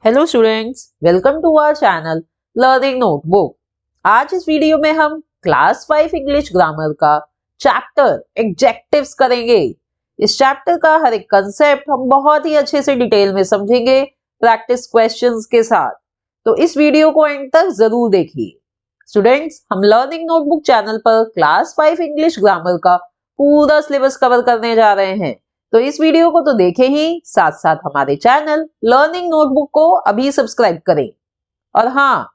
Hello students, welcome to our channel learning notebook. आज इस video में हम क्लास 5 इंग्लिश ग्रामर का चैप्टर एडजेक्टिव्स करेंगे। इस चैप्टर का हर एक कंसेप्ट हम बहुत ही अच्छे से डिटेल में समझेंगे प्रैक्टिस क्वेश्चंस के साथ। तो इस वीडियो को एंड तक जरूर देखिए। स्टूडेंट्स, हम लर्निंग नोटबुक चैनल पर क्लास 5 इंग्लिश ग्रामर का पूरा सिलेबस कवर करने जा रहे हैं। तो इस वीडियो को तो देखें ही, साथ साथ हमारे चैनल लर्निंग नोटबुक को अभी सब्सक्राइब करें। और हाँ,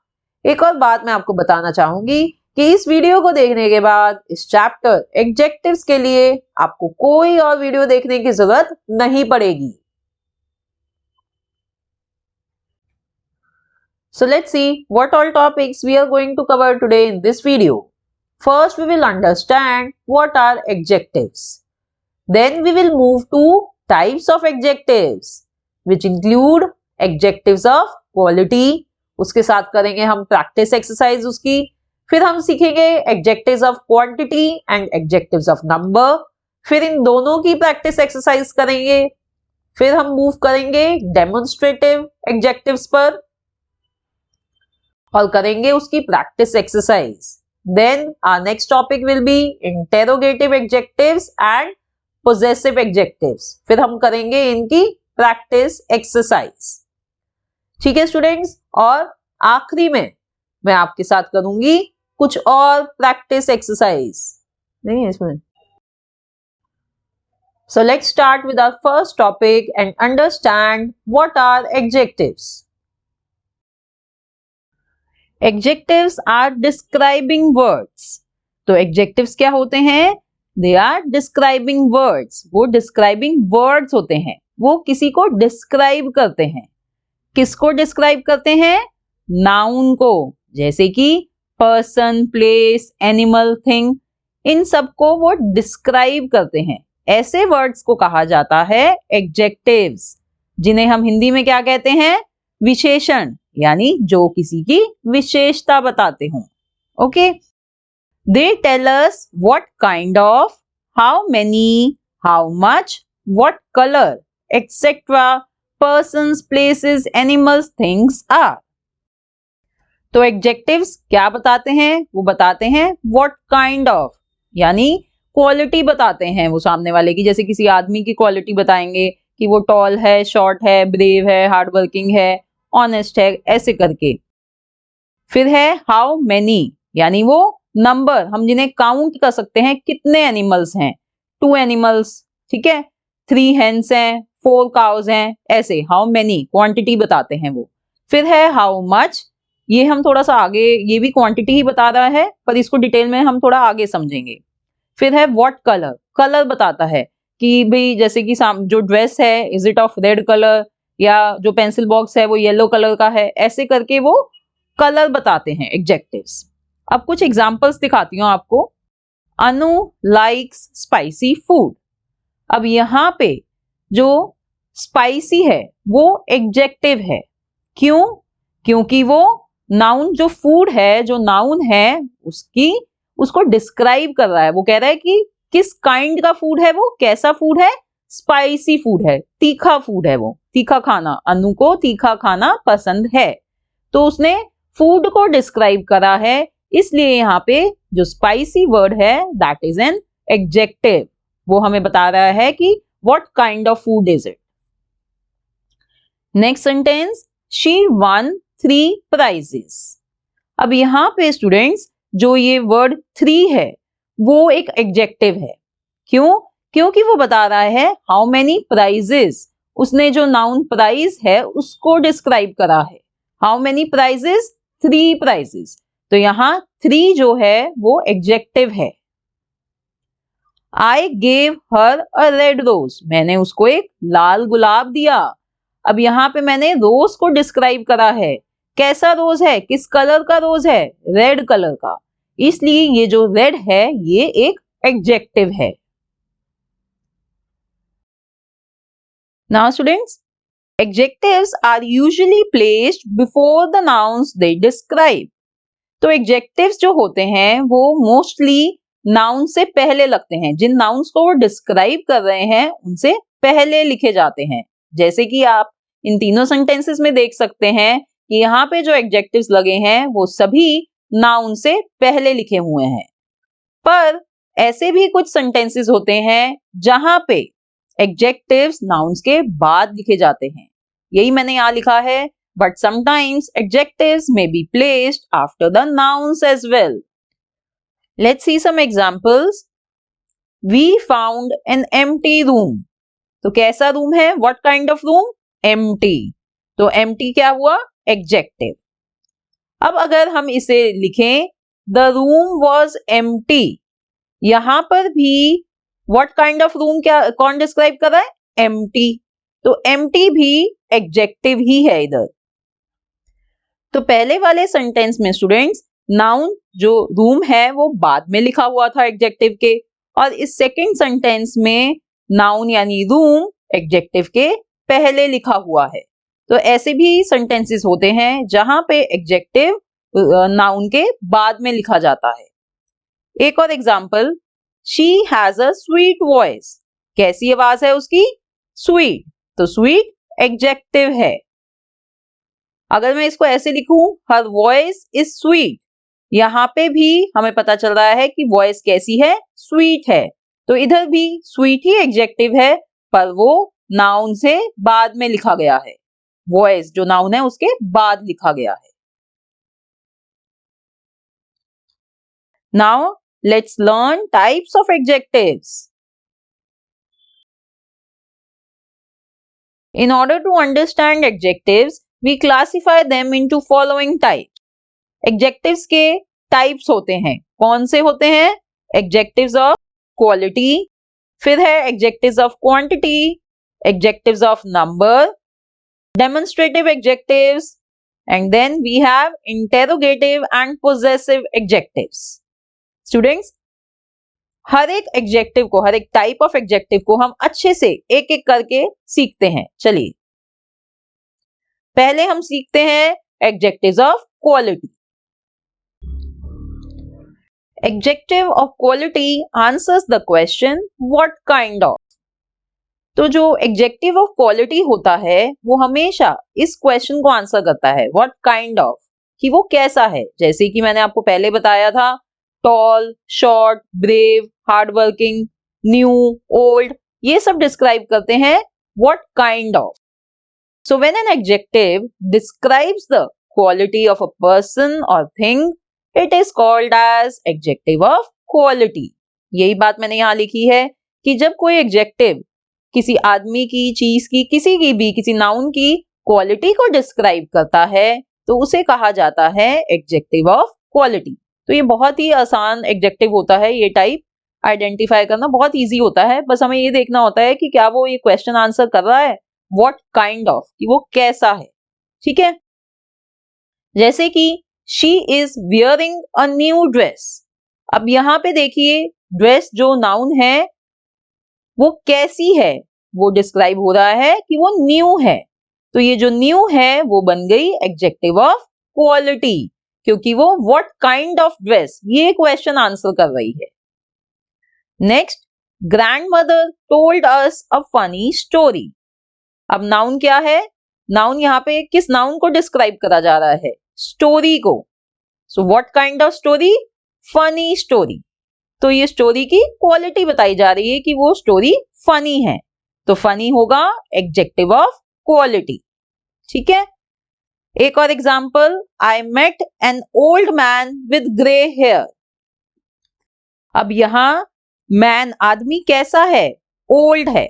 एक और बात मैं आपको बताना चाहूंगी कि इस वीडियो को देखने के बाद इस चैप्टर एडजेक्टिव्स के लिए आपको कोई और वीडियो देखने की जरूरत नहीं पड़ेगी। So let's see what all topics we are going to cover today in this video. First, we will understand what are adjectives. Then we will move to types of adjectives, which include adjectives of quality. उसके साथ करेंगे हम practice exercise उसकी। फिर हम सीखेंगे adjectives of quantity and adjectives of number. फिर इन दोनों की practice exercise करेंगे। फिर हम move करेंगे demonstrative adjectives पर और करेंगे उसकी practice exercise. Then our next topic will be interrogative adjectives and possessive adjectives. फिर हम करेंगे इनकी प्रैक्टिस एक्सरसाइज। ठीक है स्टूडेंट्स, और आखिरी में मैं आपके साथ करूंगी कुछ और प्रैक्टिस एक्सरसाइज। नहीं है इसमें। So let's start with our first topic and understand what are adjectives. Adjectives are describing words. तो adjectives क्या होते हैं? They are describing words. वो describing words होते हैं। वो किसी को describe करते हैं। किसको describe करते हैं? Noun को, जैसे कि person, place, animal, thing, इन सबको वो describe करते हैं। ऐसे words को कहा जाता है adjectives, जिन्हें हम हिंदी में क्या कहते हैं? विशेषण, यानी जो किसी की विशेषता बताते हों। Okay? They tell us what kind of, how many, how much, what color, etc. persons, places, animals, things are. तो adjectives क्या बताते हैं? वो बताते हैं what kind of, यानी क्वालिटी बताते हैं वो सामने वाले की। जैसे किसी आदमी की क्वालिटी बताएंगे कि वो टॉल है, शॉर्ट है, ब्रेव है, हार्ड वर्किंग है, ऑनेस्ट है, ऐसे करके। फिर है हाउ मेनी, यानी वो नंबर, हम जिन्हें काउंट कर सकते हैं, कितने एनिमल्स हैं। 2 एनिमल्स, ठीक है, 3 हेन्स हैं, 4 काउज हैं, ऐसे हाउ मेनी क्वांटिटी बताते हैं वो। फिर है हाउ मच, ये हम थोड़ा सा आगे, ये भी क्वांटिटी ही बता रहा है, पर इसको डिटेल में हम थोड़ा आगे समझेंगे। फिर है व्हाट कलर, कलर बताता है कि भाई जैसे कि जो ड्रेस है, is it of red colour, या जो पेंसिल बॉक्स है वो येलो कलर का है, ऐसे करके वो कलर बताते हैं एडजेक्टिव्स। अब कुछ एग्जांपल्स दिखाती हूँ आपको। अनु लाइक्स स्पाइसी फूड। अब यहाँ पे जो स्पाइसी है वो एडजेक्टिव है। क्यों? क्योंकि वो नाउन, जो फूड है, जो नाउन है उसको डिस्क्राइब कर रहा है। वो कह रहा है कि किस काइंड का फूड है वो, कैसा फूड है, स्पाइसी फूड है, तीखा फूड है, वो तीखा खाना, अनु को तीखा खाना पसंद है। तो उसने फूड को डिस्क्राइब करा है, इसलिए यहाँ पे जो स्पाइसी वर्ड है दैट इज एन एडजेक्टिव। वो हमें बता रहा है कि what kind of food is it. Next sentence, she one 3 prizes। अब यहाँ पे स्टूडेंट्स जो ये वर्ड 3 है वो एक एडजेक्टिव है। क्यों? क्योंकि वो बता रहा है हाउ मेनी प्राइजेस, उसने जो नाउन प्राइज है उसको डिस्क्राइब करा है। How many prizes? 3 प्राइजेस। तो यहाँ 3 जो है वो एडजेक्टिव है। I gave her a red rose, मैंने उसको एक लाल गुलाब दिया। अब यहाँ पे मैंने रोज को डिस्क्राइब करा है। कैसा रोज है, किस कलर का रोज है? रेड कलर का। इसलिए ये जो रेड है ये एक एडजेक्टिव है। Now students, adjectives are usually placed before the nouns they describe. तो adjectives जो होते हैं वो mostly noun से पहले लगते हैं। जिन nouns को वो describe कर रहे हैं उनसे पहले लिखे जाते हैं। जैसे कि आप इन तीनों सेंटेंसेस में देख सकते हैं कि यहाँ पे जो एडजेक्टिव्स लगे हैं वो सभी नाउन से पहले लिखे हुए हैं। पर ऐसे भी कुछ सेंटेंसेस होते हैं जहां पे एडजेक्टिव्स नाउन्स के बाद लिखे जाते हैं। यही मैंने यहाँ लिखा है, but sometimes adjectives may be placed after the nouns as well. Let's see some examples. We found an empty room. तो कैसा रूम है? What kind of room? Empty. तो empty क्या हुआ? Adjective. अब अगर हम इसे लिखें The room was empty. यहां पर भी what kind of room क्या कौन डिस्क्राइब कर रहा है? Empty. तो empty भी एडजेक्टिव ही है इधर। तो पहले वाले सेंटेंस में स्टूडेंट्स नाउन जो रूम है वो बाद में लिखा हुआ था एडजेक्टिव के, और इस सेकंड सेंटेंस में नाउन यानी रूम एडजेक्टिव के पहले लिखा हुआ है। तो ऐसे भी सेंटेंसेस होते हैं जहां पे एडजेक्टिव नाउन के बाद में लिखा जाता है। एक और example, she has a sweet voice. कैसी आवाज है उसकी? स्वीट। तो स्वीट एडजेक्टिव है। अगर मैं इसको ऐसे लिखूं, हर वॉइस इज स्वीट, यहाँ पे भी हमें पता चल रहा है कि वॉइस कैसी है? स्वीट है। तो इधर भी स्वीट ही एडजेक्टिव है, पर वो नाउन से बाद में लिखा गया है। वॉइस जो नाउन है उसके बाद लिखा गया है। Now let's learn types of adjectives. In order to understand adjectives, we classify them into following types. Adjectives के types होते हैं। कौन से होते हैं? Adjectives of quality, फिर है adjectives of quantity, adjectives of number, demonstrative adjectives, and then we have interrogative and possessive adjectives. Students, हर एक एडजेक्टिव को, हर एक टाइप ऑफ एडजेक्टिव को हम अच्छे से एक एक करके सीखते हैं। चलिए पहले हम सीखते हैं adjectives of quality. Adjective of quality answers the question what kind of. तो जो एडजेक्टिव ऑफ क्वालिटी होता है वो हमेशा इस क्वेश्चन को आंसर करता है, व्हाट काइंड ऑफ, कि वो कैसा है। जैसे कि मैंने आपको पहले बताया था, tall, short, brave, hardworking, new, old, ये सब डिस्क्राइब करते हैं what kind of. So when an adjective describes the quality of a person और thing, it is called as adjective of quality. यही बात मैंने यहाँ लिखी है कि जब कोई एडजेक्टिव किसी आदमी की, चीज की, किसी की भी, किसी नाउन की क्वालिटी को डिस्क्राइब करता है तो उसे कहा जाता है एडजेक्टिव ऑफ क्वालिटी। तो ये बहुत ही आसान एडजेक्टिव होता है, ये टाइप आइडेंटिफाई करना बहुत इजी होता है। बस हमें ये देखना होता है कि क्या वो ये क्वेश्चन आंसर कर रहा है व्हाट काइंड ऑफ, कि वो कैसा है। ठीक है, जैसे कि she is wearing a new dress. अब यहाँ पे देखिए ड्रेस जो नाउन है वो कैसी है, वो डिस्क्राइब हो रहा है कि वो न्यू है। तो ये जो न्यू है वो बन गई एडजेक्टिव ऑफ क्वालिटी, क्योंकि वो व्हाट काइंड ऑफ ड्रेस ये क्वेश्चन आंसर कर रही है। Next, grandmother told us a funny story. अब नाउन क्या है? नाउन यहाँ पे किस नाउन को डिस्क्राइब करा जा रहा है? स्टोरी को। So what kind of story? Funny story. तो ये स्टोरी की क्वालिटी बताई जा रही है कि वो स्टोरी फनी है, तो फनी होगा एडजेक्टिव ऑफ क्वालिटी। ठीक है, एक और example, I met an old man with grey hair. अब यहां मैन आदमी कैसा है? ओल्ड है,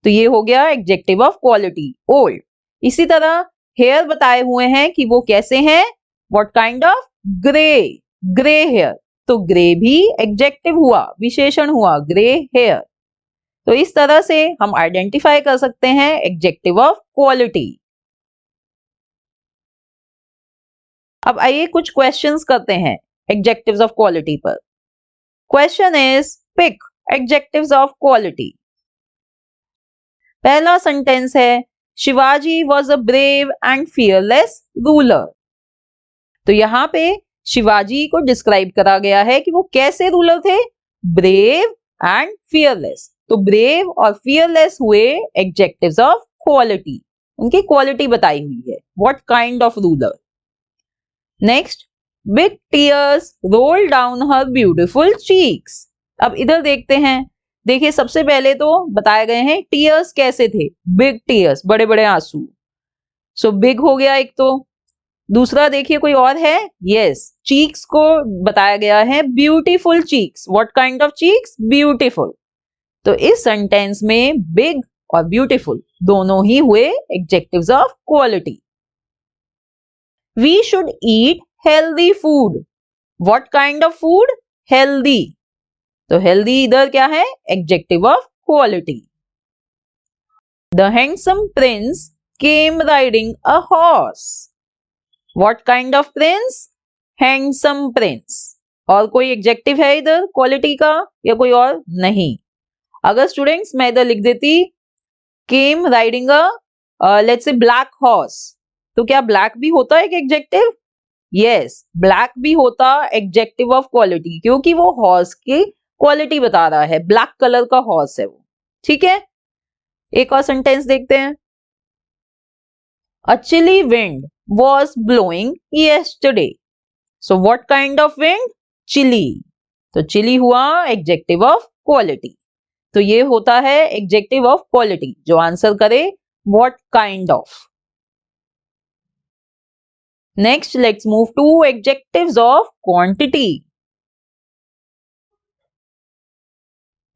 तो ये हो गया एडजेक्टिव ऑफ क्वालिटी, ओल्ड। इसी तरह हेयर बताए हुए हैं कि वो कैसे हैं, what kind of? Grey, grey hair. तो ग्रे भी एडजेक्टिव हुआ, विशेषण हुआ, ग्रे हेयर। तो इस तरह से हम आइडेंटिफाई कर सकते हैं एडजेक्टिव ऑफ क्वालिटी। अब आइए कुछ क्वेश्चंस करते हैं एडजेक्टिव्स ऑफ क्वालिटी पर। Question is pick adjectives of quality. पहला सेंटेंस है Shivaji was a brave and fearless ruler. तो यहां पे शिवाजी को डिस्क्राइब करा गया है कि वो कैसे रूलर थे? Brave and fearless. तो ब्रेव और फियरलेस हुए एडजेक्टिव्स ऑफ क्वालिटी। उनकी क्वालिटी बताई हुई है, what kind of ruler. Next, big tears roll down her beautiful cheeks. अब इधर देखते हैं, देखिए सबसे पहले तो बताए गए हैं टीयर्स कैसे थे, बिग टीयर्स, बड़े बड़े आंसू। सो बिग हो गया एक तो, दूसरा देखिए कोई और है, यस, चीक्स को बताया गया है beautiful cheeks, what kind of cheeks, beautiful. तो इस सेंटेंस में बिग और ब्यूटीफुल दोनों ही हुए adjectives of quality. We should eat healthy food, what kind of food, healthy. तो हेल्दी इधर क्या है, adjective of quality. The handsome prince came riding a horse, what kind of prince, handsome prince. और कोई adjective है इधर quality का या कोई और नहीं। अगर स्टूडेंट्स मैं इधर लिख देती came riding a let's say black horse, तो क्या ब्लैक भी होता है एक एडजेक्टिव, यस, ब्लैक भी होता एडजेक्टिव ऑफ क्वालिटी, क्योंकि वो हॉर्स की क्वालिटी बता रहा है, ब्लैक कलर का हॉर्स है वो। ठीक है, एक और सेंटेंस देखते हैं। A chilly wind was blowing yesterday, so what kind of wind, chilly। तो चिली हुआ एडजेक्टिव ऑफ क्वालिटी, तो ये होता है एडजेक्टिव ऑफ क्वालिटी, जो आंसर करे what kind of। Next let's move to adjectives of quantity.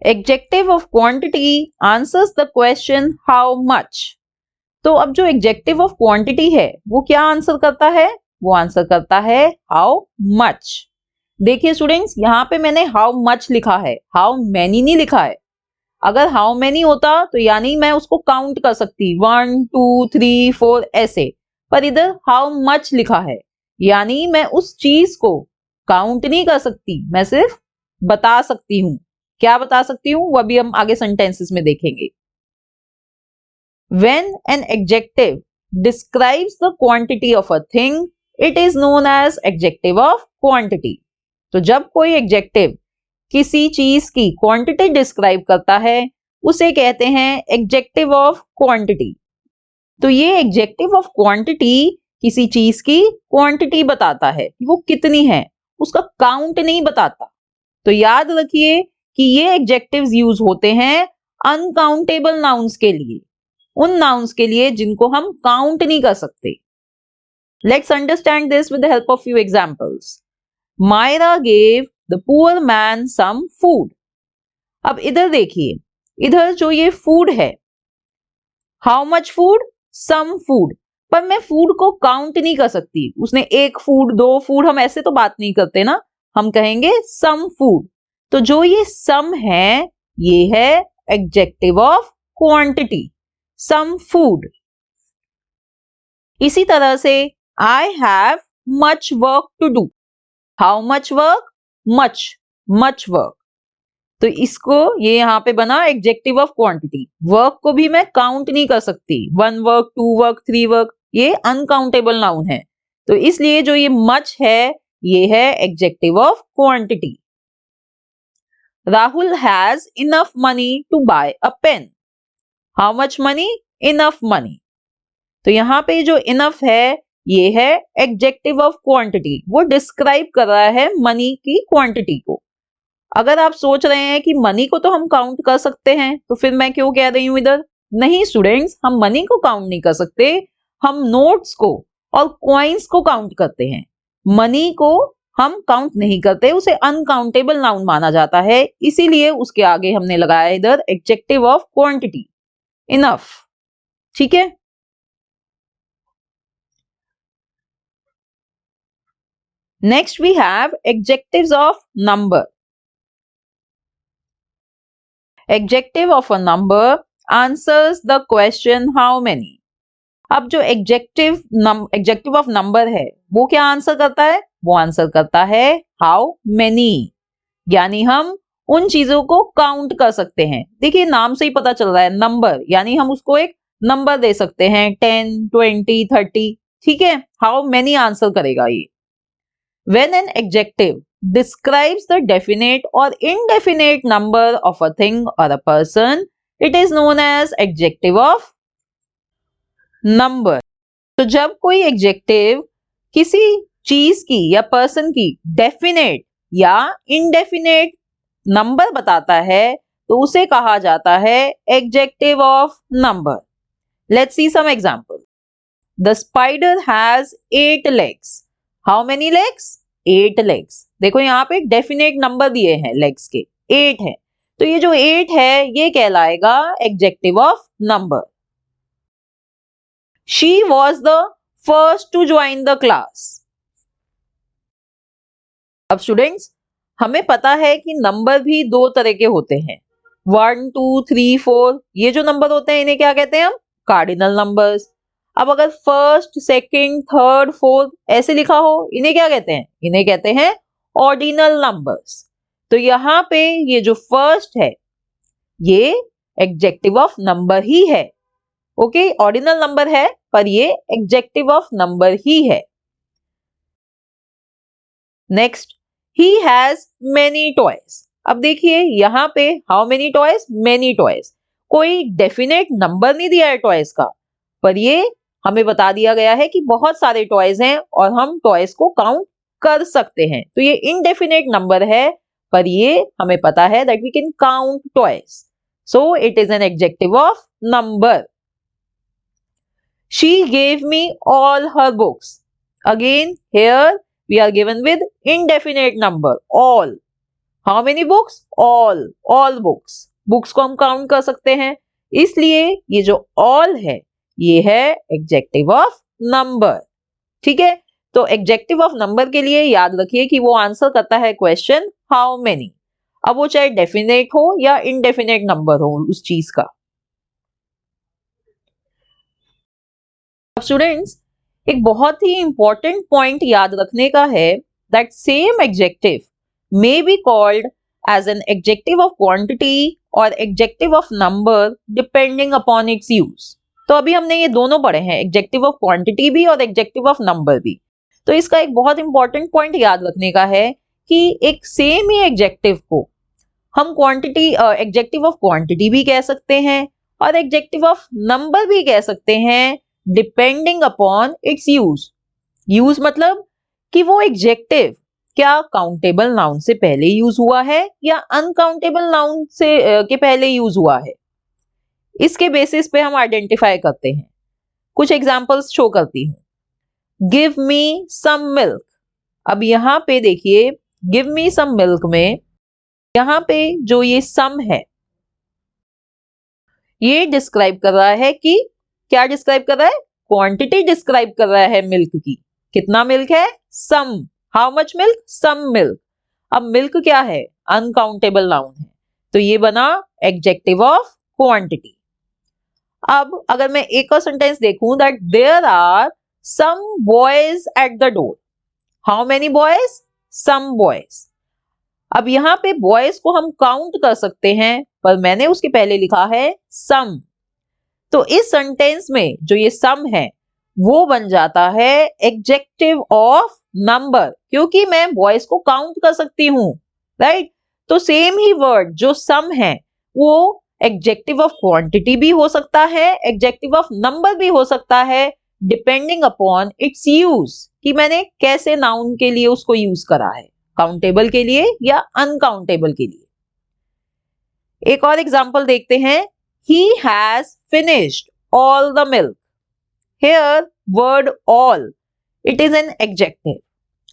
Adjective of quantity answers the question how much. तो अब जो एडजेक्टिव ऑफ क्वांटिटी है वो क्या आंसर करता है, वो आंसर करता है हाउ मच। देखिए स्टूडेंट्स, यहाँ पे मैंने हाउ मच लिखा है, हाउ मैनी नहीं लिखा है। अगर हाउ मैनी होता तो यानी मैं उसको काउंट कर सकती, 1 2 3 4 ऐसे, पर इधर हाउ मच लिखा है, यानी मैं उस चीज को काउंट नहीं कर सकती, मैं सिर्फ बता सकती हूँ। क्या बता सकती हूँ वो अभी हम आगे सेंटेंसेस में देखेंगे। When an adjective describes the quantity of a thing, it is known as adjective of quantity। तो जब कोई एडजेक्टिव किसी चीज की क्वांटिटी डिस्क्राइब करता है उसे कहते हैं एडजेक्टिव ऑफ क्वांटिटी। तो ये एडजेक्टिव ऑफ क्वांटिटी किसी चीज की क्वांटिटी बताता है कि वो कितनी है, उसका काउंट नहीं बताता। तो याद रखिए कि ये एडजेक्टिव्स यूज होते हैं अनकाउंटेबल नाउन्स के लिए, उन नाउन्स के लिए जिनको हम काउंट नहीं कर सकते। Let's understand this with the help of few examples. Myra gave the poor man some food. अब इधर देखिए, इधर जो ये फूड है, how much food, some food, पर मैं फूड को काउंट नहीं कर सकती, उसने एक फूड, दो फूड, हम ऐसे तो बात नहीं करते ना, हम कहेंगे सम फूड। तो जो ये सम है ये है adjective of quantity, some food। इसी तरह से I have much work to do, how much work, much work। तो इसको ये यहाँ पे बना एडजेक्टिव ऑफ क्वांटिटी। वर्क को भी मैं काउंट नहीं कर सकती, 1 वर्क 2 वर्क 3 वर्क, ये अनकाउंटेबल नाउन है, तो इसलिए जो ये मच है ये है adjective of quantity. Rahul has enough money to buy a pen, how much money, enough money. तो यहाँ पे जो इनफ है ये है एडजेक्टिव ऑफ क्वांटिटी, वो डिस्क्राइब कर रहा है मनी की क्वांटिटी को। अगर आप सोच रहे हैं कि मनी को तो हम काउंट कर सकते हैं, तो फिर मैं क्यों कह रही हूं इधर, नहीं स्टूडेंट्स, हम मनी को काउंट नहीं कर सकते, हम नोट्स को और कॉइन्स को काउंट करते हैं। मनी को हम काउंट नहीं करते, उसे अनकाउंटेबल नाउन माना जाता है, इसीलिए उसके आगे हमने लगाया इधर एडजेक्टिव ऑफ क्वांटिटी, इनफ। ठीक है, next we have adjectives of number. Adjective of a number answers the question how many. अब जो एडजेक्टिव ऑफ नंबर है वो क्या आंसर करता है, वो आंसर करता है हाउ मेनी, यानी हम उन चीजों को काउंट कर सकते हैं। देखिए नाम से ही पता चल रहा है नंबर, यानी हम उसको एक नंबर दे सकते हैं, 10 20 30। ठीक है, हाउ मेनी आंसर करेगा ये। When an adjective describes the definite or indefinite number of a thing or a person, it is known as adjective of number. तो जब कोई एग्जेक्टिव किसी चीज की या पर्सन की डेफिनेट या इनडेफिनेट नंबर बताता है तो उसे कहा जाता है adjective of number. Let's see some example. The spider has 8 legs। How many legs? 8 legs। देखो यहाँ पे डेफिनेट नंबर दिए हैं लेग्स के, 8 है, तो ये जो 8 है ये कहलाएगा adjective of number. She was the first to join the class। अब स्टूडेंट्स, हमें पता है कि नंबर भी दो तरह के होते हैं, 1 2 3 4। ये जो नंबर होते हैं इन्हें क्या कहते हैं हम? Cardinal numbers. अब अगर फर्स्ट, सेकंड, थर्ड, फोर्थ ऐसे लिखा हो, इन्हें क्या कहते हैं? इन्हें कहते हैं ऑर्डिनल नंबर्स। तो यहाँ पे ये जो फर्स्ट है ये एडजेक्टिव ऑफ नंबर ही है। ओके, ऑर्डिनल नंबर है पर ये एडजेक्टिव ऑफ नंबर ही है। Next, he has many toys। अब देखिए यहाँ पे how many toys? Many toys. कोई डेफिनेट नंबर नहीं दिया है टॉयज का, पर ये हमें बता दिया गया है कि बहुत सारे टॉयज हैं और हम टॉयज को काउंट कर सकते हैं। तो ये इनडेफिनेट नंबर है पर ये हमें पता है that we can count toys, so it is an adjective of number. She gave me all her books। Again here we are given with indefinite number all। How many books? all books। Books को हम count कर सकते हैं, इसलिए ये जो all है ये है एडजेक्टिव ऑफ नंबर। ठीक है, तो एडजेक्टिव ऑफ नंबर के लिए याद रखिए कि वो आंसर करता है क्वेश्चन हाउ मेनी। अब वो चाहे डेफिनेट हो या इनडेफिनेट नंबर हो उस चीज का। स्टूडेंट्स, एक बहुत ही इंपॉर्टेंट पॉइंट याद रखने का है that same adjective may be called as an adjective of quantity और adjective of number depending upon its use. तो अभी हमने ये दोनों पढ़े हैं, एडजेक्टिव ऑफ क्वांटिटी भी और एडजेक्टिव ऑफ नंबर भी। तो इसका एक बहुत इंपॉर्टेंट पॉइंट याद रखने का है कि एक सेम ही एडजेक्टिव को हम क्वांटिटी एडजेक्टिव ऑफ क्वांटिटी भी कह सकते हैं और एडजेक्टिव ऑफ नंबर भी कह सकते हैं depending upon its use. Use मतलब कि वो एडजेक्टिव क्या काउंटेबल नाउन से पहले यूज हुआ है या अनकाउंटेबल नाउन से के पहले यूज हुआ है, इसके बेसिस पे हम आइडेंटिफाई करते हैं। कुछ एग्जांपल्स शो करती हूं। Give me some milk. अब यहाँ पे देखिए गिव मी सम मिल्क में यहाँ पे जो ये सम है ये डिस्क्राइब कर रहा है कि क्या डिस्क्राइब कर रहा है? क्वांटिटी डिस्क्राइब कर रहा है मिल्क की। कितना मिल्क है? Some. How much milk? Some milk. अब मिल्क क्या है? अनकाउंटेबल नाउन है, तो ये बना एडजेक्टिव ऑफ क्वांटिटी। अब अगर मैं एक और सेंटेंस देखूं that there are some boys at the door. How many boys? Some boys. अब यहाँ पे बॉयज को हम काउंट कर सकते हैं पर मैंने उसके पहले लिखा है सम, तो इस सेंटेंस में जो ये सम है वो बन जाता है एडजेक्टिव ऑफ नंबर, क्योंकि मैं बॉयज को काउंट कर सकती हूँ, राइट। तो सेम ही वर्ड जो सम है वो एडजेक्टिव ऑफ क्वांटिटी भी हो सकता है, एडजेक्टिव ऑफ नंबर भी हो सकता है, डिपेंडिंग अपॉन इट्स यूज कि मैंने कैसे नाउन के लिए उसको यूज करा है, काउंटेबल के लिए या अनकाउंटेबल के लिए। एक और एग्जांपल देखते हैं। He has finished all the milk। Here word all it is an adjective।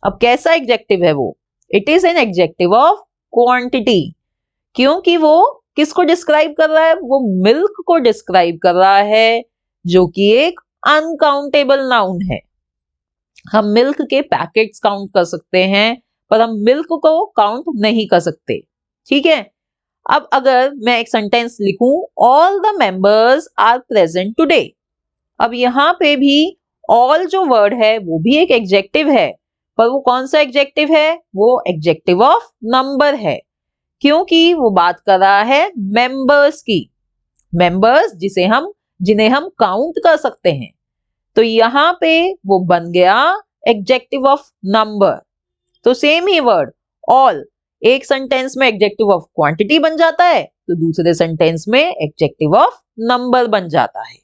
अब कैसा एडजेक्टिव है वो? It is an adjective of quantity, क्योंकि वो किसको डिस्क्राइब कर रहा है? वो मिल्क को डिस्क्राइब कर रहा है जो कि एक अनकाउंटेबल नाउन है। हम मिल्क के पैकेट्स काउंट कर सकते हैं पर हम मिल्क को काउंट नहीं कर सकते, ठीक है। अब अगर मैं एक सेंटेंस लिखूं all the members are present today. अब यहाँ पे भी ऑल जो वर्ड है वो भी एक एडजेक्टिव है, पर वो कौन सा एडजेक्टिव है? वो एडजेक्टिव ऑफ नंबर है, क्योंकि वो बात कर रहा है मेंबर्स की, मेंबर्स जिन्हें हम काउंट कर सकते हैं। तो यहाँ पे वो बन गया एडजेक्टिव ऑफ नंबर। तो सेम ही वर्ड ऑल एक सेंटेंस में एडजेक्टिव ऑफ क्वांटिटी बन जाता है तो दूसरे सेंटेंस में एडजेक्टिव ऑफ नंबर बन जाता है।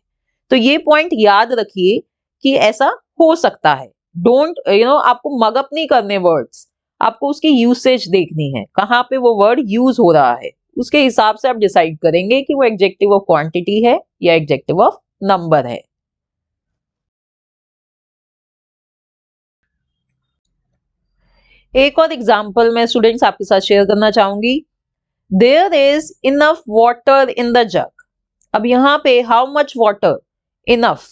तो ये पॉइंट याद रखिए कि ऐसा हो सकता है। डोंट आपको मगअप नहीं करने वर्ड्स, आपको उसकी यूसेज देखनी है, कहाँ पे वो वर्ड यूज हो रहा है, उसके हिसाब से आप डिसाइड करेंगे कि वो एडजेक्टिव ऑफ क्वांटिटी है या एडजेक्टिव ऑफ नंबर है। एक और एग्जाम्पल मैं स्टूडेंट्स आपके साथ शेयर करना चाहूंगी। There is enough water in the jug. अब यहाँ पे हाउ मच वाटर, इनफ।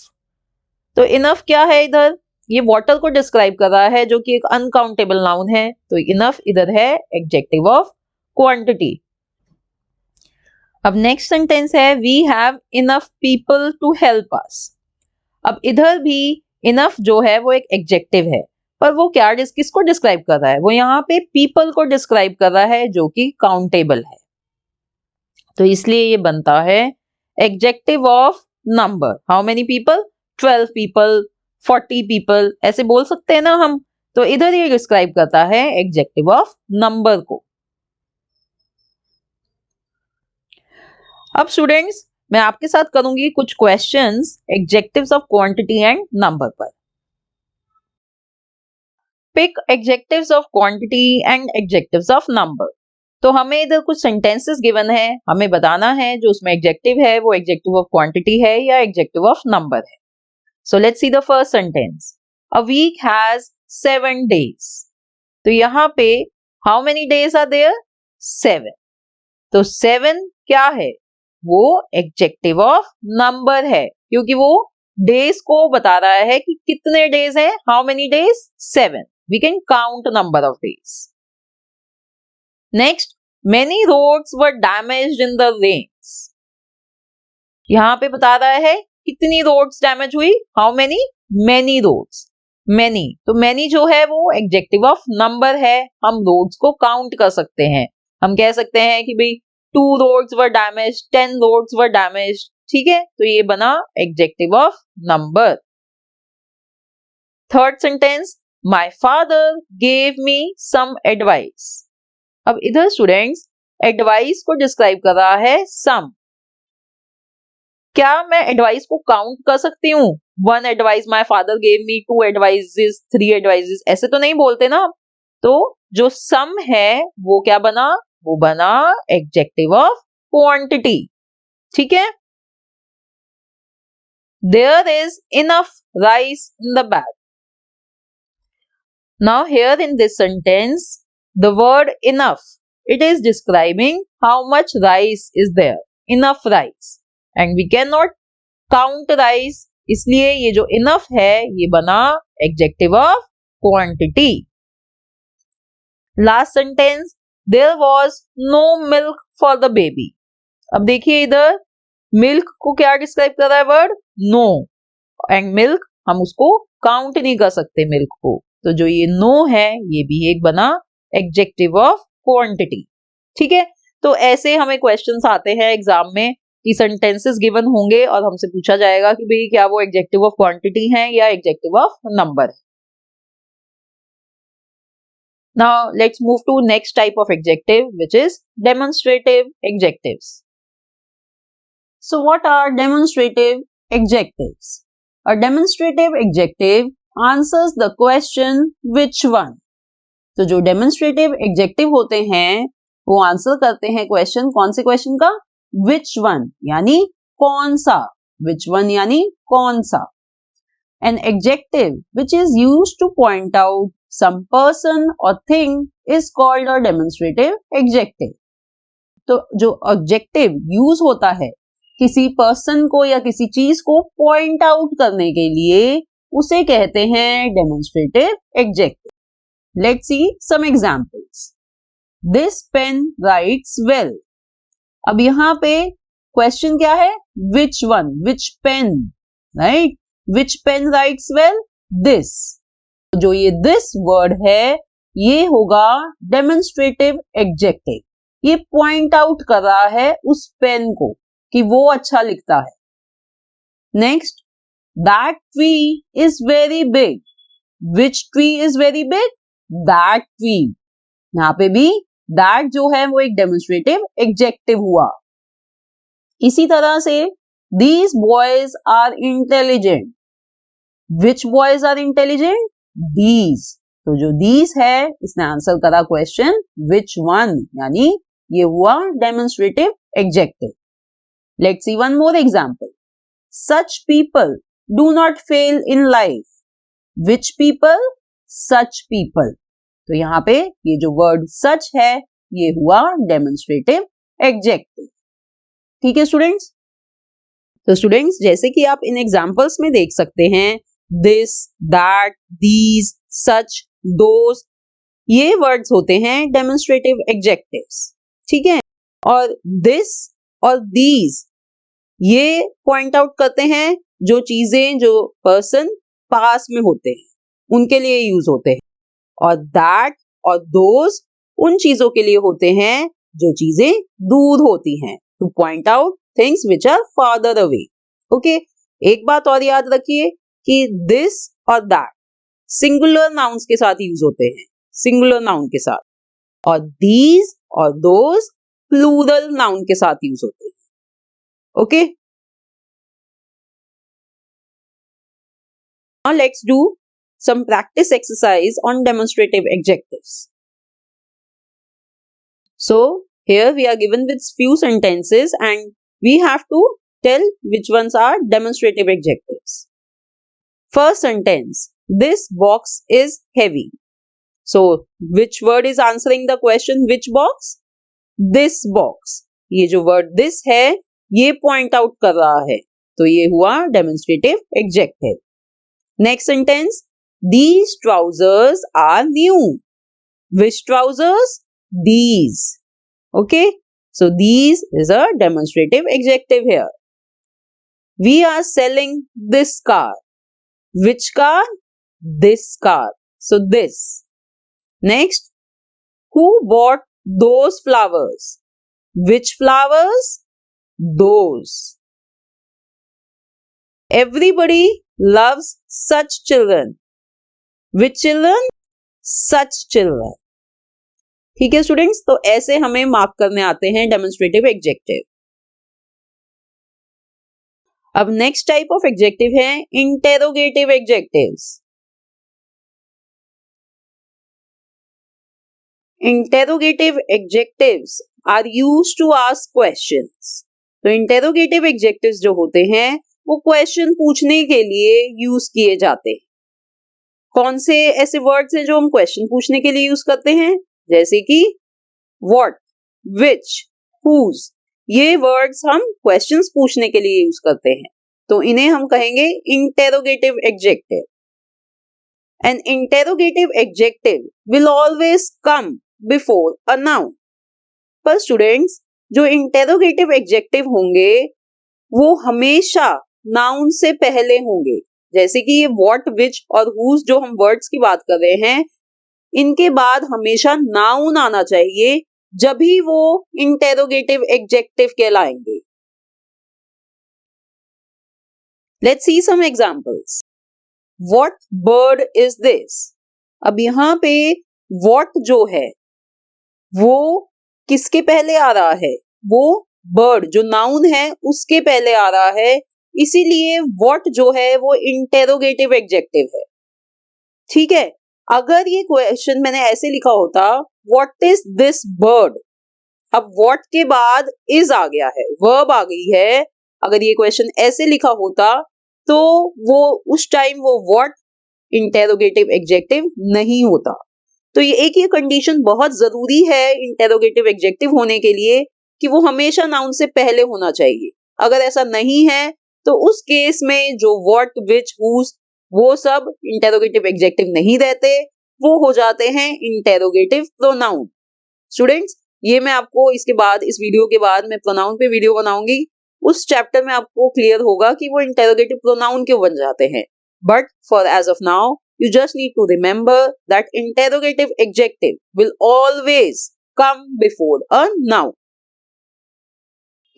तो इनफ क्या है इधर, ये वाटर को डिस्क्राइब कर रहा है जो कि एक अनकाउंटेबल नाउन है, तो इनफ इधर है एडजेक्टिव ऑफ क्वांटिटी। अब नेक्स्ट सेंटेंस है we have enough people to help us. अब इधर भी इनफ जो है वो एक एडजेक्टिव है, पर वो क्या किसको डिस्क्राइब कर रहा है, वो यहाँ पे पीपल को डिस्क्राइब कर रहा है जो कि काउंटेबल है, तो इसलिए ये बनता है adjective of number. How many people, 12 people, 40 people, ऐसे बोल सकते हैं ना हम, तो इधर ये डिस्क्राइब करता है एडजेक्टिव ऑफ नंबर को। अब स्टूडेंट्स मैं आपके साथ करूंगी कुछ questions adjectives of quantity and number पर। Pick adjectives of quantity and adjectives of number. तो हमें इधर कुछ सेंटेंसेस गिवन है, हमें बताना है जो उसमें एडजेक्टिव है वो एडजेक्टिव ऑफ क्वांटिटी है या एडजेक्टिव ऑफ नंबर है। So let's see the first sentence, a week has 7 days। तो यहाँ पे how many days are there, 7। तो 7 क्या है, वो एडजेक्टिव ऑफ नंबर है, क्योंकि वो डेज को बता रहा है कि कितने डेज हैं, how many days, 7। We can count number of days. Next, many roads were damaged in the rains। यहां पे बता रहा है कितनी रोड्स डैमेज हुई, how many, many roads, many। तो many जो है वो एडजेक्टिव ऑफ नंबर है, हम रोड्स को काउंट कर सकते हैं, हम कह सकते हैं कि भाई 2 roads were damaged, 10 roads were damaged, ठीक है, तो ये बना adjective of number. Third sentence, my father gave me some advice। अब इधर स्टूडेंट्स एडवाइस को डिस्क्राइब कर रहा है सम। क्या मैं एडवाइस को काउंट कर सकती हूँ, 1 advice my father gave me, 2 advices, 3 advices, ऐसे तो नहीं बोलते ना। तो जो सम है वो क्या बना, वो बना एडजेक्टिव ऑफ क्वांटिटी, ठीक है। There is enough rice in the bag. Now here in this sentence the word enough, it is describing how much rice is there, enough rice, and we cannot count rice, इसलिए ये जो enough है ये बना adjective of quantity। Last sentence, there was no milk for the baby। अब देखिए इधर milk को क्या describe कर रहा है वर्ड, no, and milk हम उसको count नहीं कर सकते milk को, तो जो ये no है ये भी एक बना एडजेक्टिव ऑफ क्वांटिटी, ठीक है। तो ऐसे हमें क्वेश्चंस आते हैं एग्जाम में कि सेंटेंसेस गिवन होंगे और हमसे पूछा जाएगा कि भाई क्या वो एडजेक्टिव ऑफ क्वांटिटी है या एडजेक्टिव ऑफ नंबर है। Now let's move to next type of adjective which is demonstrative adjectives. So what are demonstrative adjectives? A demonstrative adjective answers the question which one. तो जो demonstrative adjective होते हैं वो answer करते हैं question, कौन से क्वेश्चन का, विच वन यानी कौन सा, विच वन यानी कौन सा। An adjective which is used to point out some person और thing is called a demonstrative adjective. तो जो एडजेक्टिव यूज होता है किसी पर्सन को या किसी चीज को पॉइंट आउट करने के लिए उसे कहते हैं demonstrative adjective. Let's see some examples. This pen writes well। अब यहाँ पे क्वेश्चन क्या है, which one, which pen, right? Which pen writes well? This। जो ये this word है ये होगा demonstrative adjective, ये point out कर रहा है उस पेन को कि वो अच्छा लिखता है। Next, that tree is very big। Which tree is very big? That tree। यहाँ पे भी that जो है वो एक डेमोंस्ट्रेटिव एडजेक्टिव हुआ। इसी तरह से These boys are intelligent. Which boys are intelligent? These. तो जो these है इसने आंसर करा क्वेश्चन which one, यानी ये हुआ demonstrative adjective. Let's see one more example. Such people do not fail in life. Which people? Such people. तो यहाँ पे ये जो वर्ड such है ये हुआ डेमोन्स्ट्रेटिव एडजेक्टिव. ठीक है स्टूडेंट्स. तो स्टूडेंट्स जैसे कि आप इन एग्जांपल्स में देख सकते हैं this, that, these, such, those, ये वर्ड्स होते हैं डेमोन्स्ट्रेटिव एडजेक्टिव्स. ठीक है. और this और these ये पॉइंट आउट करते हैं जो चीजें जो पर्सन पास में होते हैं उनके लिए यूज होते हैं. और that और those उन चीजों के लिए होते हैं जो चीजें दूर होती हैं. To point out things which are farther away. Okay. एक बात और याद रखिए कि this और that सिंगुलर नाउन्स के साथ यूज होते हैं, सिंगुलर नाउन के साथ. और these और those प्लूरल नाउन के साथ यूज होते हैं. Okay. Now let's do some practice exercise on demonstrative adjectives. So here we are given with few sentences and we have to tell which ones are demonstrative adjectives. First sentence, this box is heavy. So which word is answering the question which box? This box. ये जो word this है ये point out कर रहा है तो ये हुआ demonstrative adjective. Next sentence, these trousers are new. Which trousers? These. Okay. So these is a demonstrative adjective here. We are selling this car. Which car? This car. So this. Next, who bought those flowers? Which flowers? Those. Everybody loves such children. Which children? Such children. ठीक है students. तो ऐसे हमें mark करने आते हैं demonstrative adjective. अब next type of adjective है interrogative adjectives. Interrogative adjectives are used to ask questions. तो इंटेरोगेटिव एडजेक्टिव्स जो होते हैं वो क्वेश्चन पूछने के लिए यूज किए जाते हैं. कौन से ऐसे वर्ड्स हैं जो हम क्वेश्चन पूछने के लिए यूज करते हैं? जैसे कि what, which, whose. ये वर्ड्स हम क्वेश्चंस पूछने के लिए यूज करते हैं तो इन्हें हम कहेंगे interrogative adjective. An interrogative adjective will always come before a noun. पर स्टूडेंट्स जो इंटेरोगेटिव एडजेक्टिव होंगे वो हमेशा नाउन से पहले होंगे. जैसे कि ये what, which और whose जो हम वर्ड्स की बात कर रहे हैं इनके बाद हमेशा नाउन आना चाहिए जब ही वो इंटेरोगेटिव एडजेक्टिव कहलाएंगे. Let's see some examples. What bird is this? अब यहाँ पे what जो है वो किसके पहले आ रहा है? वो bird जो नाउन है उसके पहले आ रहा है. इसीलिए what जो है वो इंटेरोगेटिव एडजेक्टिव है. ठीक है. अगर ये क्वेश्चन मैंने ऐसे लिखा होता what is this bird, अब what के बाद is आ गया है, verb आ गई है. अगर ये क्वेश्चन ऐसे लिखा होता तो वो उस टाइम वो what इंटेरोगेटिव एडजेक्टिव नहीं होता. तो ये कंडीशन बहुत जरूरी है इंटेरोगेटिव एडजेक्टिव होने के लिए कि वो हमेशा नाउन से पहले होना चाहिए. अगर ऐसा नहीं है तो उस केस में जो what, which, whose वो सब इंटेरोगेटिव एडजेक्टिव नहीं रहते, वो हो जाते हैं इंटेरोगेटिव प्रोनाउन. स्टूडेंट्स ये मैं आपको इसके बाद इस वीडियो के बाद मैं प्रोनाउन पे वीडियो बनाऊंगी. उस चैप्टर में आपको क्लियर होगा कि वो इंटेरोगेटिव प्रोनाउन क्यों बन जाते हैं. But for as of now you just need to remember that interrogative adjective will always come before a noun.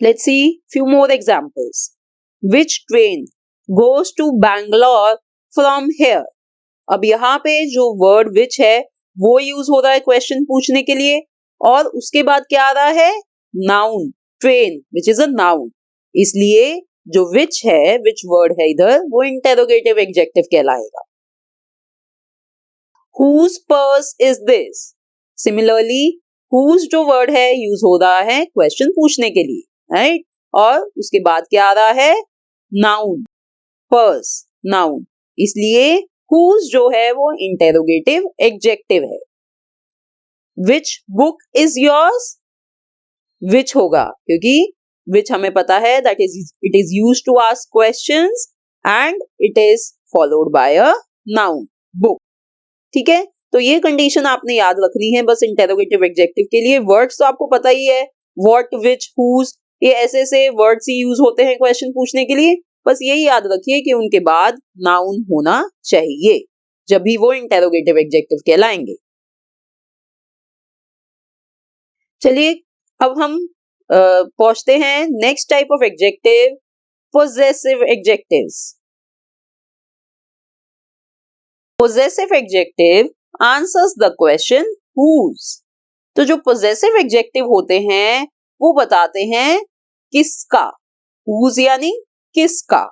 Let's see few more examples. Which train goes to Bangalore from here? अब यहाँ पे जो word which है वो use हो रहा है question पूछने के लिए और उसके बाद क्या आ रहा है? Noun, train which is a noun. इसलिए जो which है, which वर्ड है इधर, वो इंटेरोगेटिव एग्जेक्टिव कहलाएगा। Whose purse is this? Similarly, whose जो वर्ड है यूज हो रहा है क्वेश्चन पूछने के लिए, राइट? और उसके बाद क्या आ रहा है? Noun, purse, noun. इसलिए whose जो है वो इंटेरोगेटिव एग्जेक्टिव है। Which book is yours? Which होगा क्योंकि which हमें पता है that is it is used to ask questions and it is followed by a noun, book। ठीक है, तो ये कंडीशन आपने याद रखनी है बस इंटेरोगेटिव एग्जेक्टिव के लिए। वर्ड्स तो आपको पता ही है, व्हाट, विच, whose, ये ऐसे वर्ड्स ही यूज होते हैं क्वेश्चन पूछने के लिए। बस यही याद रखिए कि उनके बाद नाउन होना चाहिए, जब भी वो इंटेरोगेटिव एग्जेक्टिव कहलाएंगे। चलिए अब हम पहुंचते हैं next type of adjective, possessive adjectives. Possessive adjective answers the question whose। तो जो पोजेसिव एग्जेक्टिव होते हैं वो बताते हैं किसका, whose यानी किसका।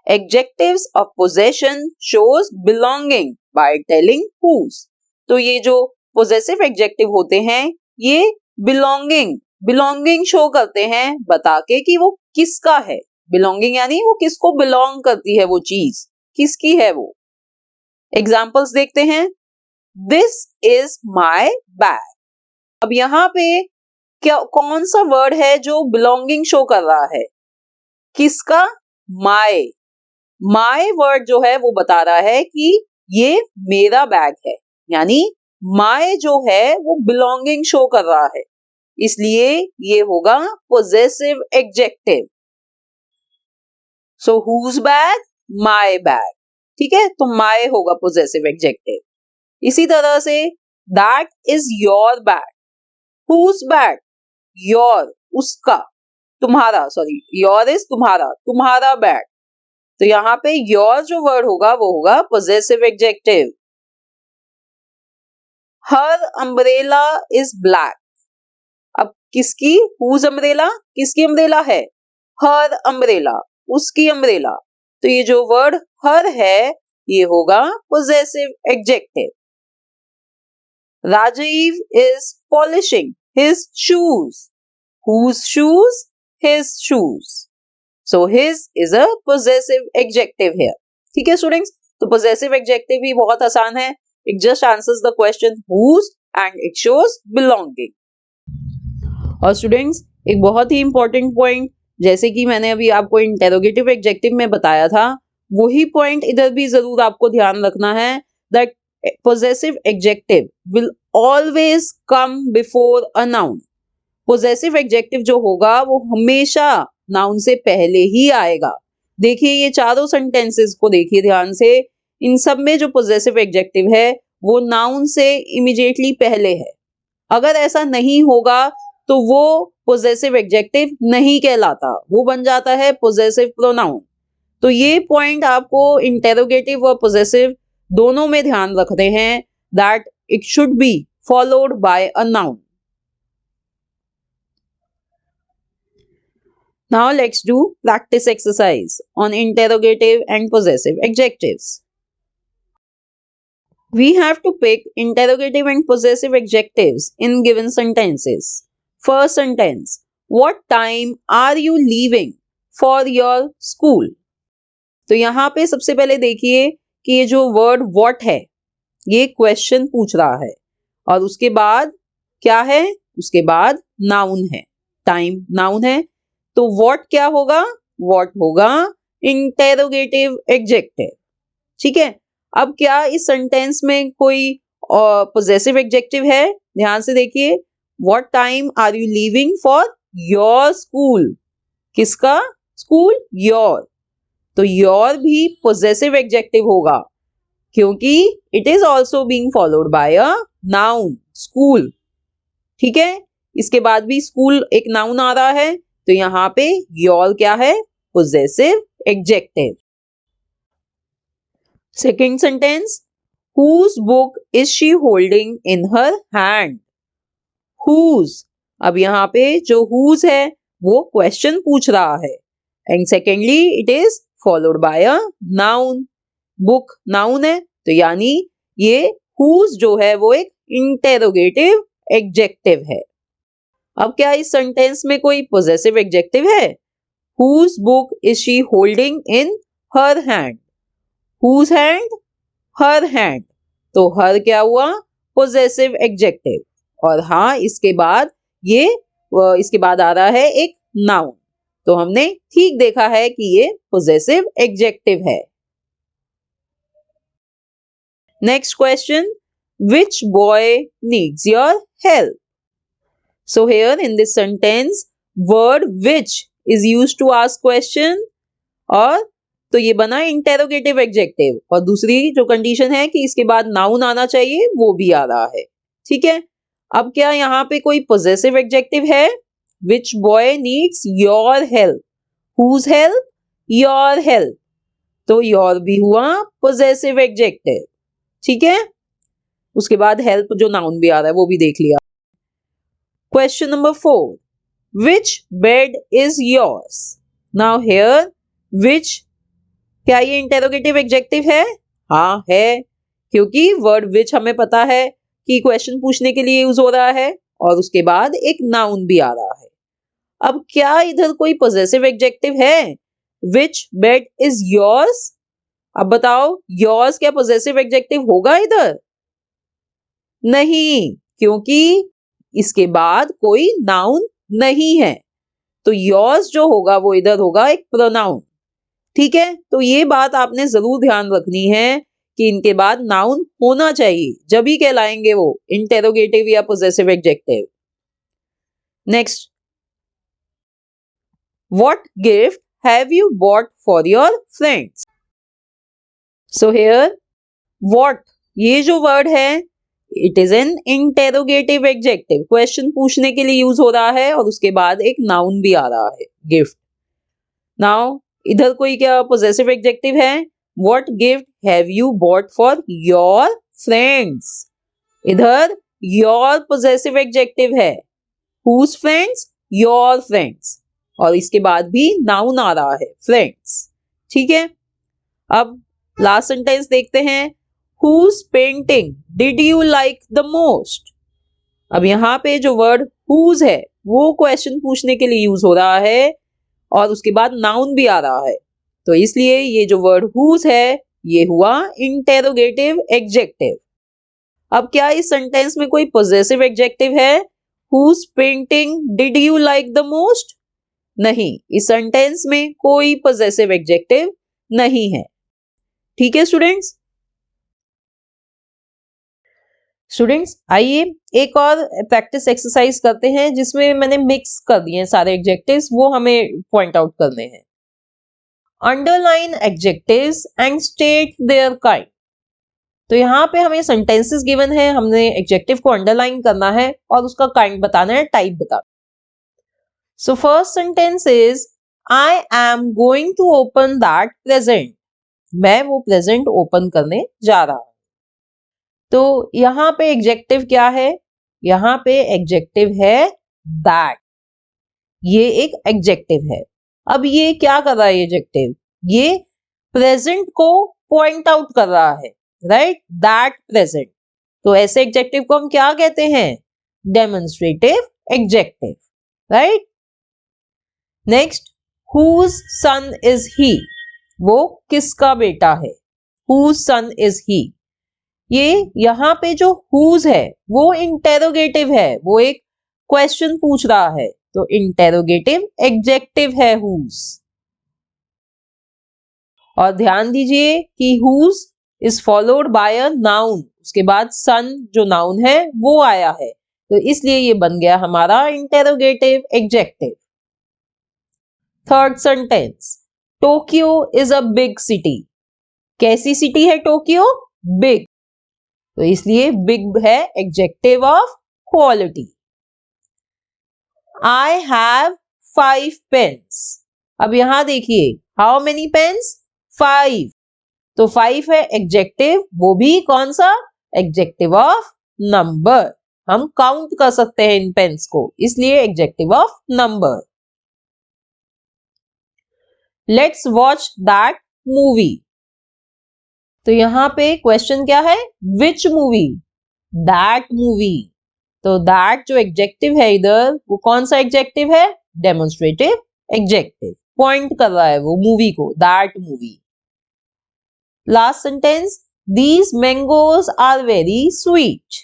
Adjectives of possession shows belonging by telling whose। तो ये जो possessive adjective होते हैं ये belonging शो करते हैं बता के कि वो किसका है। belonging यानी वो किसको belong करती है, वो चीज किसकी है वो। एग्जाम्पल्स देखते हैं। This is my bag। अब यहाँ पे क्या कौन सा वर्ड है जो belonging शो कर रहा है, किसका? my वर्ड जो है वो बता रहा है कि ये मेरा बैग है, यानी my जो है वो belonging शो कर रहा है, इसलिए ये होगा possessive adjective। So whose bag? My bag। ठीक है, तो my होगा possessive adjective। इसी तरह से that is your bag। Whose bag? Your, उसका, तुम्हारा, सॉरी your is तुम्हारा बैग। तो यहाँ पे your जो वर्ड होगा वो होगा possessive adjective। Her umbrella is black। अब किसकी, whose umbrella, किसकी umbrella है? Her umbrella, उसकी umbrella। तो ये जो वर्ड her है ये होगा possessive adjective। Rajiv is polishing his shoes। Whose shoes? His shoes। So his is a possessive adjective here। ठीक है स्टूडेंट्स, तो possessive adjective भी बहुत आसान है। It just answers the question whose and it shows belonging। और students एक बहुत ही इंपॉर्टेंट पॉइंट, जैसे कि मैंने अभी आपको इंटेरोगेटिव एग्जेक्टिव में बताया था, वही पॉइंट इधर भी जरूर आपको ध्यान रखना है that possessive adjective will always come before a noun। possessive adjective जो होगा वो हमेशा नाउन से पहले ही आएगा। देखिए ये चारों सेंटेंसेस को देखिए ध्यान से, इन सब में जो possessive adjective है वो नाउन से इमीडिएटली पहले है। अगर ऐसा नहीं होगा तो वो possessive adjective नहीं कहलाता, वो बन जाता है possessive pronoun। तो ये पॉइंट आपको इंटेरोगेटिव और possessive दोनों में ध्यान रखते हैं that it should be followed by a noun। Now let's do practice exercise on interrogative and possessive adjectives। We have to pick interrogative and possessive adjectives in given sentences। First sentence, what time are you leaving for your school? तो यहाँ पे सबसे पहले देखिए कि ये जो word what है ये क्वेश्चन पूछ रहा है, और उसके बाद क्या है, उसके बाद नाउन है, टाइम नाउन है। तो what क्या होगा, what होगा इंटेरोगेटिव एग्जेक्टिव। ठीक है, अब क्या इस सेंटेंस में कोई पोजेसिव एग्जेक्टिव है? ध्यान से देखिए, what time are you leaving for your school? किसका स्कूल? your। तो your भी पोजेसिव एग्जेक्टिव होगा क्योंकि it is also being followed by a noun, school। ठीक है, इसके बाद भी स्कूल एक नाउन आ रहा है, तो यहाँ पे your क्या है, possessive adjective। Second sentence, whose book is she holding in her hand? Whose, अब यहाँ पे जो whose है वो क्वेश्चन पूछ रहा है। And secondly it is followed by a noun. Book noun है, तो यानी ये whose जो है वो एक इंटेरोगेटिव एडजेक्टिव है। अब क्या इस सेंटेंस में कोई पोजेसिव एडजेक्टिव है? Whose book is she holding in her hand? Whose hand? Her hand. तो her क्या हुआ? Possessive adjective. और हाँ, इसके बाद आ रहा है एक नाउन। तो हमने ठीक देखा है कि ये पोजेसिव एडजेक्टिव है। Next question, which boy needs your help? So here in this sentence, word which is used to ask question, और तो ये बना इंटेरोगेटिव एडजेक्टिव। और दूसरी जो कंडीशन है कि इसके बाद नाउन आना चाहिए, वो भी आ रहा है। ठीक है, अब क्या यहाँ पे कोई पोजेसिव एडजेक्टिव है? Which boy needs your help? Whose help? Your help. तो your भी हुआ पोजेसिव एडजेक्टिव। ठीक है, उसके बाद हेल्प जो नाउन भी आ रहा है वो भी देख लिया। Question number 4, which bed is yours? Now here which, क्या ये इंटेरोगेटिव एडजेक्टिव है? हाँ है, क्योंकि वर्ड which हमें पता है कि क्वेश्चन पूछने के लिए यूज हो रहा है और उसके बाद एक नाउन भी आ रहा है। अब क्या इधर कोई पोजेसिव एडजेक्टिव है? which bed is yours? अब बताओ, yours क्या पोजेसिव एडजेक्टिव होगा इधर? नहीं, क्योंकि इसके बाद कोई नाउन नहीं है। तो yours जो होगा वो इधर होगा एक प्रोनाउन। ठीक है, तो ये बात आपने जरूर ध्यान रखनी है कि इनके बाद नाउन होना चाहिए, जब ही कहलाएंगे वो इंटेरोगेटिव या possessive adjective. Next, what gift have you bought for your friends? So here what, ये जो वर्ड है it is N interrogative adjective, question पूछने के लिए यूज हो रहा है और उसके बाद एक नाउन भी आ रहा है, गिफ्ट। नाउ इधर कोई क्या पोजेसिव एडजेक्टिव है? What gift have you bought for your friends? इधर योर पोजेसिव एडजेक्टिव है। Whose friends? Your friends. और इसके बाद भी नाउन आ रहा है, फ्रेंड्स। ठीक है, अब लास्ट सेंटेंस देखते हैं, whose painting did you like the most? अब यहाँ पे जो वर्ड whose है वो क्वेश्चन पूछने के लिए यूज हो रहा है और उसके बाद नाउन भी आ रहा है, तो इसलिए ये जो वर्ड whose है ये हुआ इंटेरोगेटिव एडजेक्टिव। अब क्या इस सेंटेंस में कोई पोजेसिव एडजेक्टिव है? whose painting did you like the most? नहीं, इस सेंटेंस में कोई पोजेसिव एडजेक्टिव नहीं है। ठीक है स्टूडेंट्स, आइए एक और प्रैक्टिस एक्सरसाइज करते हैं जिसमें मैंने मिक्स कर दिए हैं सारे एडजेक्टिव्स, वो हमें पॉइंट आउट करने हैं। Underline adjectives and state their kind. तो यहाँ पे हमें सेंटेंसेस गिवन है, हमने एडजेक्टिव को अंडरलाइन करना है और उसका काइंड बताना है, टाइप बताना। So first sentence is, I am going to open that present. मैं वो प्रेजेंट ओपन करने जा रहा हूं। तो यहां पे एडजेक्टिव क्या है? यहां पे एडजेक्टिव है दैट। ये एक एडजेक्टिव है। अब ये क्या कर रहा है एडजेक्टिव? ये प्रेजेंट को पॉइंट आउट कर रहा है, राइट? That present. तो ऐसे एडजेक्टिव को हम क्या कहते हैं? Demonstrative adjective, right? Next, whose son is he? वो किसका बेटा है? whose son is he? ये यहाँ पे जो whose है वो इंटेरोगेटिव है, वो एक क्वेश्चन पूछ रहा है, तो इंटेरोगेटिव एडजेक्टिव है whose। और ध्यान दीजिए कि whose is followed by a noun, उसके बाद son जो नाउन है वो आया है, तो इसलिए ये बन गया हमारा interrogative adjective. Third sentence, Tokyo is a big city. कैसी सिटी है टोक्यो? बिग। तो इसलिए बिग है adjective of quality. I have 5 pens. अब यहां देखिए, हाउ मेनी पेन्स? 5। तो 5 है एडजेक्टिव, वो भी कौन सा? Adjective of number. हम काउंट कर सकते हैं इन पेन्स को, इसलिए adjective of number. Let's watch that movie. तो यहाँ पे क्वेश्चन क्या है, विच मूवी, दैट मूवी। तो दैट जो एग्जेक्टिव है इधर, वो कौन सा एग्जेक्टिव है, डेमोन्स्ट्रेटिव एग्जेक्टिव, पॉइंट कर रहा है वो मूवी को, that movie. Last sentence, these mangoes are very sweet.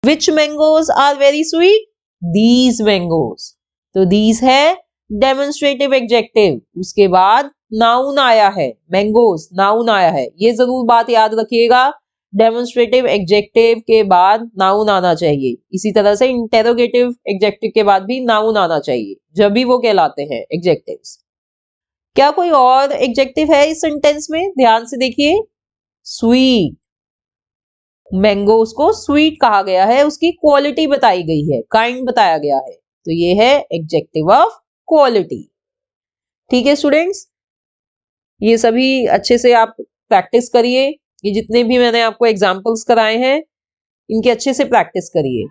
Which mangoes are very sweet, these mangoes. तो दीज है डेमोन्स्ट्रेटिव एग्जेक्टिव, उसके बाद नाउन आया है, मैंगोज नाउन आया है, ये जरूर बात याद रखिएगा, डेमोन्स्ट्रेटिव एग्जेक्टिव के बाद नाउन आना चाहिए। इसी तरह से इंटेरोगेटिव एग्जेक्टिव के बाद भी नाउन आना चाहिए, जब भी वो कहलाते हैं एग्जेक्टिव्स। क्या कोई और एग्जेक्टिव है इस सेंटेंस में, ध्यान से देखिए। स्वीट, मैंगोज को स्वीट कहा गया है, उसकी क्वालिटी बताई गई है, काइंड बताया गया है, तो ये है एग्जेक्टिव ऑफ क्वालिटी। ठीक है स्टूडेंट्स, ये सभी अच्छे से आप प्रैक्टिस करिए, ये जितने भी मैंने आपको एग्जाम्पल्स कराए हैं इनकी अच्छे से प्रैक्टिस करिए।